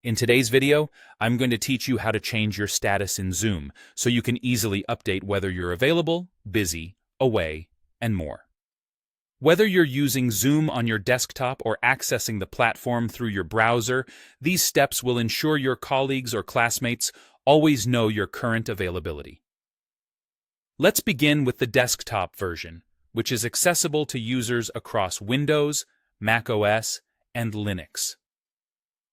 In today's video, I'm going to teach you how to change your status in Zoom so you can easily update whether you're available, busy, away, and more. Whether you're using Zoom on your desktop or accessing the platform through your browser, these steps will ensure your colleagues or classmates always know your current availability. Let's begin with the desktop version, which is accessible to users across Windows, macOS, and Linux.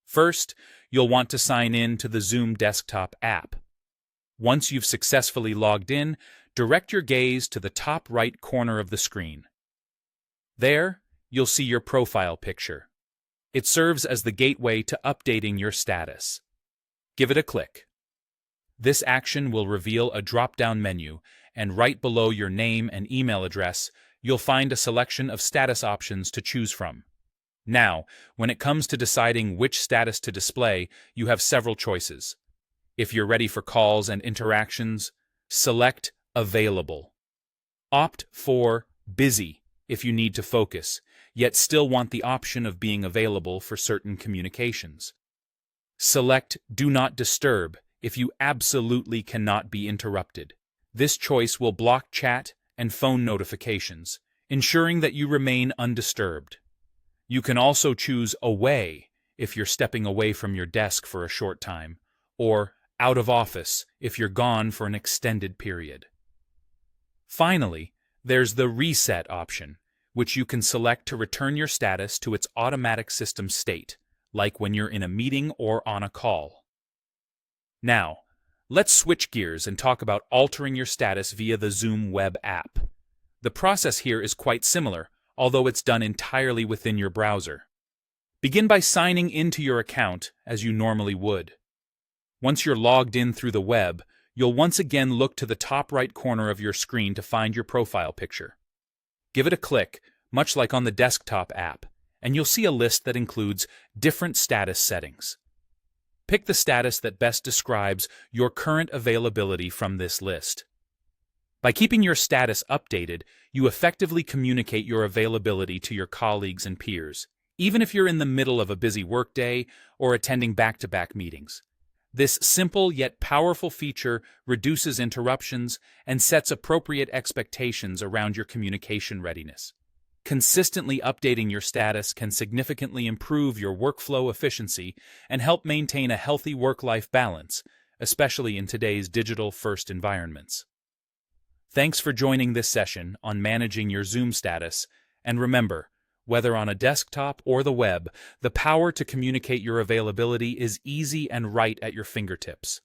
First, you'll want to sign in to the Zoom desktop app. Once you've successfully logged in, direct your gaze to the top right corner of the screen. There, you'll see your profile picture. It serves as the gateway to updating your status. Give it a click. This action will reveal a drop-down menu, and right below your name and email address, you'll find a selection of status options to choose from. Now, when it comes to deciding which status to display, you have several choices. If you're ready for calls and interactions, select Available. Opt for Busy if you need to focus, yet still want the option of being available for certain communications. Select Do Not Disturb if you absolutely cannot be interrupted. This choice will block chat and phone notifications, ensuring that you remain undisturbed. You can also choose Away if you're stepping away from your desk for a short time, or Out of Office if you're gone for an extended period. Finally, there's the Reset option, which you can select to return your status to its automatic system state, like when you're in a meeting or on a call. Now, let's switch gears and talk about altering your status via the Zoom web app. The process here is quite similar, although it's done entirely within your browser. Begin by signing into your account as you normally would. Once you're logged in through the web, you'll once again look to the top right corner of your screen to find your profile picture. Give it a click, much like on the desktop app, and you'll see a list that includes different status settings. Pick the status that best describes your current availability from this list. By keeping your status updated, you effectively communicate your availability to your colleagues and peers, even if you're in the middle of a busy workday or attending back-to-back meetings. This simple yet powerful feature reduces interruptions and sets appropriate expectations around your communication readiness. Consistently updating your status can significantly improve your workflow efficiency and help maintain a healthy work-life balance, especially in today's digital-first environments. Thanks for joining this session on managing your Zoom status, and remember, whether on a desktop or the web, the power to communicate your availability is easy and right at your fingertips.